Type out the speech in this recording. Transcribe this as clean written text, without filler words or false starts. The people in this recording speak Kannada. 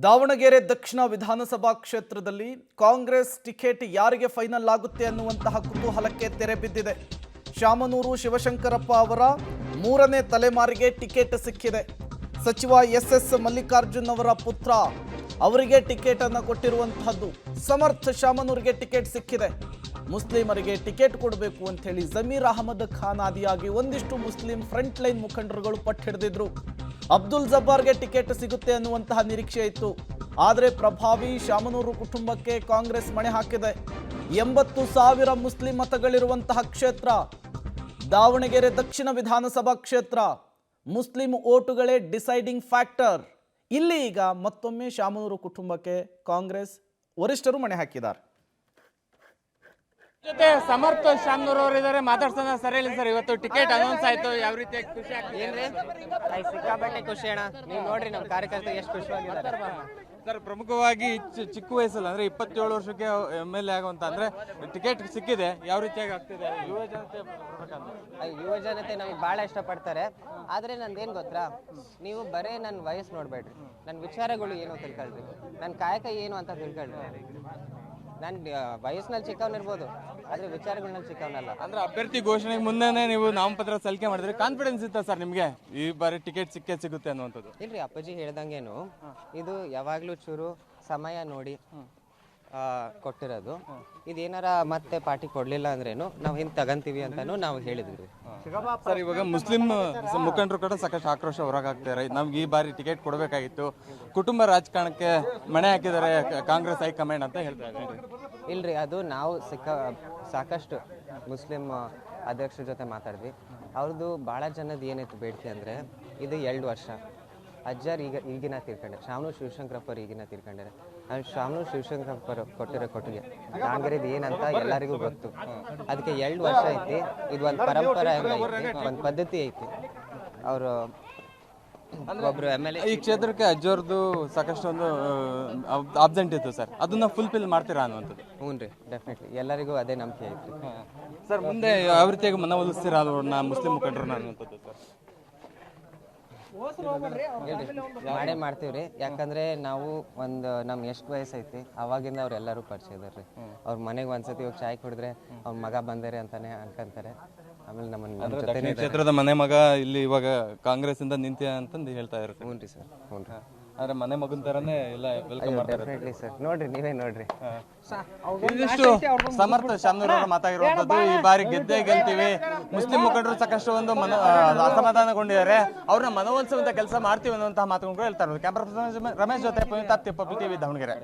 ದಾವಣಗೆರೆ ದಕ್ಷಿಣ ವಿಧಾನಸಭಾ ಕ್ಷೇತ್ರದಲ್ಲಿ ಕಾಂಗ್ರೆಸ್ ಟಿಕೆಟ್ ಯಾರಿಗೆ ಫೈನಲ್ ಆಗುತ್ತೆ ಅನ್ನುವಂತಹ ಕುತೂಹಲಕ್ಕೆ ತೆರೆ ಬಿದ್ದಿದೆ. ಶಾಮನೂರು ಶಿವಶಂಕರಪ್ಪ ಅವರ ಮೂರನೇ ತಲೆಮಾರಿಗೆ ಟಿಕೆಟ್ ಸಿಕ್ಕಿದೆ. ಸಚಿವ ಎಸ್ ಮಲ್ಲಿಕಾರ್ಜುನ್ ಅವರ ಪುತ್ರ ಅವರಿಗೆ ಟಿಕೆಟ್ ಅನ್ನು ಕೊಟ್ಟಿರುವಂತಹದ್ದು. ಸಮರ್ಥ ಶಾಮನೂರಿಗೆ ಟಿಕೆಟ್ ಸಿಕ್ಕಿದೆ. ಮುಸ್ಲಿಮರಿಗೆ ಟಿಕೆಟ್ ಕೊಡಬೇಕು ಅಂತ ಹೇಳಿ ಜಮೀರ್ ಅಹಮದ್ ಖಾನ್ ಆದಿಯಾಗಿ ಒಂದಿಷ್ಟು ಮುಸ್ಲಿಂ ಫ್ರಂಟ್ ಲೈನ್ ಮುಖಂಡರುಗಳು ಪಟ್ಟು ಹಿಡಿದಿದ್ರು. ಅಬ್ದುಲ್ ಜಬ್ಬಾರ್ಗೆ ಟಿಕೆಟ್ ಸಿಗುತ್ತೆ ಅನ್ನುವಂತಹ ನಿರೀಕ್ಷೆ ಇತ್ತು. ಆದರೆ ಪ್ರಭಾವಿ ಶಾಮನೂರು ಕುಟುಂಬಕ್ಕೆ ಕಾಂಗ್ರೆಸ್ ಮಣೆ ಹಾಕಿದೆ. 80,000 ಮುಸ್ಲಿಂ ಮತಗಳಿರುವಂತಹ ಕ್ಷೇತ್ರ ದಾವಣಗೆರೆ ದಕ್ಷಿಣ ವಿಧಾನಸಭಾ ಕ್ಷೇತ್ರ. ಮುಸ್ಲಿಂ ಓಟುಗಳೇ ಡಿಸೈಡಿಂಗ್ ಫ್ಯಾಕ್ಟರ್. ಇಲ್ಲಿ ಈಗ ಮತ್ತೊಮ್ಮೆ ಶಾಮನೂರು ಕುಟುಂಬಕ್ಕೆ ಕಾಂಗ್ರೆಸ್ ವರಿಷ್ಠರು ಮಣೆ ಹಾಕಿದ್ದಾರೆ. ಜೊತೆ ಸಮರ್ಥ ಶಾಮನೂರ್ ಅವರು ಇದ್ದಾರೆ, ಮಾತಾಡ್ಸೋಣ. ಸರ್ ಹೇಳಿ ಸರ್, ಇವತ್ತು ಟಿಕೆಟ್ ಅನೌನ್ಸ್ ಆಯ್ತು, ಯಾವ ರೀತಿ ಖುಷಿ ಆಗ್ತಿದೆ? ಸಿಕ್ಕಾಪಟ್ಟೆ ಖುಷಿ ಅಣ್ಣ. ನೀವು ನೋಡ್ರಿ ನಮ್ಮ ಕಾರ್ಯಕರ್ತರು ಎಷ್ಟು ಖುಷಿಯಾಗಿದ್ದಾರೆ ಸರ್. ಪ್ರಮುಖವಾಗಿ ಚಿಕ್ಕ ವಯಸ್ಸಲ್ಲಿ ಅಂದ್ರೆ 27 ವರ್ಷಕ್ಕೆ MLA ಆಗುವಂತ ಅಂದ್ರೆ ಟಿಕೆಟ್ ಸಿಕ್ಕಿದೆ, ಯಾವ ರೀತಿಯಾಗಿ ಆಗ್ತಿದೆ? ಯುವ ಜನತೆ ನಮಗೆ ಬಹಳ ಇಷ್ಟಪಡ್ತಾರೆ. ಆದ್ರೆ ನಂದೇನ್ ಗೊತ್ತಾ, ನೀವು ಬರೇ ನನ್ನ ವಯಸ್ಸು ನೋಡ್ಬೇಡ್ರಿ, ನನ್ನ ವಿಚಾರಗಳು ಏನು ತಿಳ್ಕೊಳ್ರಿ, ನನ್ನ ಕಾಯಕ ಏನು ಅಂತ ತಿಳ್ಕೊಳ್ರಿ. ನಾನು ವಯಸ್ಸಿನಲ್ಲಿ ಚಿಕ್ಕವನಿರ್ಬೋದು, ಆದ್ರೆ ವಿಚಾರಗಳನ್ನ ಚಿಕ್ಕವನಲ್ಲ. ಅಂದ್ರೆ ಅಭ್ಯರ್ಥಿ ಘೋಷಣೆಗೆ ಮುಂದೆನೆ ನೀವು ನಾಮಪತ್ರ ಸಲ್ಲಿಕೆ ಮಾಡಿದ್ರೆ ಕಾನ್ಫಿಡೆನ್ಸ್ ಇತ್ತ ಸರ್ ನಿಮ್ಗೆ ಈ ಬಾರಿ ಟಿಕೆಟ್ ಸಿಗುತ್ತೆ ಅನ್ನುವಂಥದ್ದು? ಇಲ್ರಿ, ಅಪ್ಪಾಜಿ ಹೇಳ್ದಂಗೇನು ಇದು ಯಾವಾಗ್ಲೂ ಚೂರು ಸಮಯ ನೋಡಿ ಕೊಟ್ಟಿರೋದು. ಇದೇನಾರ ಮತ್ತೆ ಪಾರ್ಟಿ ಕೊಡ್ಲಿಲ್ಲ ಅಂದ್ರೇನು ನಾವು ಹಿಂದೆ ತಗಂತೀವಿ ಅಂತಾನು ನಾವು ಹೇಳಿದ್ವಿ ಸರ್. ಇವಾಗ ಮುಸ್ಲಿಂ ಮುಖಂಡರು ಕೂಡ ಸಾಕಷ್ಟು ಆಕ್ರೋಶ ಹೊರಗಾಗ್ತಾರೆ. ನಮ್ಗೆ ಈ ಬಾರಿ ಟಿಕೆಟ್ ಕೊಡಬೇಕಾಗಿತ್ತು, ಕುಟುಂಬ ರಾಜಕಾರಣಕ್ಕೆ ಮಣೆ ಹಾಕಿದ್ದಾರೆ ಕಾಂಗ್ರೆಸ್ ಹೈಕಮಾಂಡ್ ಅಂತ ಹೇಳ್ತಾರೆ. ಇಲ್ರಿ, ಅದು ನಾವು ಸಾಕಷ್ಟು ಮುಸ್ಲಿಂ ಅಧ್ಯಕ್ಷರ ಜೊತೆ ಮಾತಾಡಿದ್ವಿ. ಅವ್ರದ್ದು ಭಾಳ ಜನದ ಏನಿತ್ತು ಬೇಡಿಕೆ ಅಂದರೆ, ಇದು 2 ವರ್ಷ ಅಜ್ಜಾರ್ ಈಗಿನ ತೀರ್ಕೊಂಡ್ರೆ, ಶಾಮನೂರು ಶಿವಶಂಕರಪ್ಪ ಅವ್ರು ಈಗಿನ ತೀರ್ಕೊಂಡ್ರೆ. ಶಾಮನೂರು ಶಿವಶಂಕರಪ್ಪ ಕೊಟ್ಟಿರೋ ಕೊಟ್ಟಿಗೆ ದಾವಣಗೆರೆದು ಏನಂತ ಎಲ್ಲರಿಗೂ ಗೊತ್ತು. ಅದಕ್ಕೆ 2 ವರ್ಷ ಐತಿ. ಇದು ಒಂದು ಪರಂಪರೆ ಐತಿ, ಒಂದು ಪದ್ಧತಿ ಐತಿ. ಅವರು ಒಬ್ರು MLA ಈ ಕ್ಷೇತ್ರಕ್ಕೆ ಅಜ್ಜೋರ್ದು ಸಾಕಷ್ಟು ಒಂದು ಆಬ್ಸೆಂಟ್ ಇತ್ತು ಸರ್, ಅದನ್ನ ಫುಲ್ಫಿಲ್ ಮಾಡ್ತೀರಾ ಅನ್ನುವಂಥದ್ದು? ಹ್ಞೂ ರೀ, ಡೆಫಿನೆಟ್ಲಿ ಎಲ್ಲರಿಗೂ ಅದೇ ನಂಬಿಕೆ ಐತಿ ಸರ್. ಮುಂದೆ ಯಾವ ರೀತಿಯಾಗಿ ಮನವೊಲಿಸ್ತೀರಾ ಅವ್ರನ್ನ ಮುಸ್ಲಿಂ ಮುಖಂಡರನ್ನ ಅನ್ನುವಂಥದ್ದು ಸರ್? ಮಾಡೇ ಮಾಡ್ತೀವ್ರಿ. ಯಾಕಂದ್ರೆ ನಾವು ಒಂದು ನಮ್ಗೆ ಎಷ್ಟು ವಯಸ್ಸೈತಿ ಅವಾಗಿಂದ ಅವ್ರೆಲ್ಲರೂ ಪರಿಚಯ ಇದಾರ್ರಿ. ಅವ್ರ ಮನೆಗೆ ಒಂದ್ಸತಿ ಹೋಗಿ ಚಾಯ್ ಕುಡಿದ್ರೆ ಅವ್ರ ಮಗ ಬಂದರೆ ಅಂತಾನೆ ಅನ್ಕೊಂತಾರೆ. ಆಮೇಲೆ ನಮ್ಮ ಕ್ಷೇತ್ರದ ಮನೆ ಮಗ ಇಲ್ಲಿ ಇವಾಗ ಕಾಂಗ್ರೆಸ್ ಇಂದ ನಿಂತ ಅಂತಂದು ಹೇಳ್ತಾ ಇರುತ್ತೆ. ಹ್ಞೂ ರೀ ಸರ್, ಹ್ಞೂ ರೀ. ಆದ್ರೆ ಮನೆ ಮಗನ್ ತರನೇ ಎಲ್ಲ ವೆಲ್ಕಮ್ ಮಾಡ್ತಾರೆ. ಡೆಫಿನೆಟ್ಲಿ ಸರ್, ನೋಡ್ರಿ ನೀವೇ ನೋಡ್ರಿ. ಇದಿಷ್ಟು ಸಮರ್ಥ ಶಾಮನೂರ್ ಅವರು ಮಾತಾಗಿರುವಂತದ್ದು. ಈ ಬಾರಿ ಗೆದ್ದೇ ಗೆಲ್ತೀವಿ, ಮುಸ್ಲಿಂ ಮುಖಂಡರು ಸಾಕಷ್ಟು ಒಂದು ಅಸಮಾಧಾನಗೊಂಡಿದ್ದಾರೆ, ಅವ್ರನ್ನ ಮನವೊಲಿಸುವಂತ ಕೆಲಸ ಮಾಡ್ತೀವಿ ಅನ್ನುವಂತಹ ಮಾತುಗಳು ಹೇಳ್ತಾ ಇರೋದು. ಕ್ಯಾಮ್ರಾ ರಮೇಶ್ ಜೊತೆ ಪಬ್ಲಿಕ್ ಟಿವಿ ದಾವಣಗೆರೆ.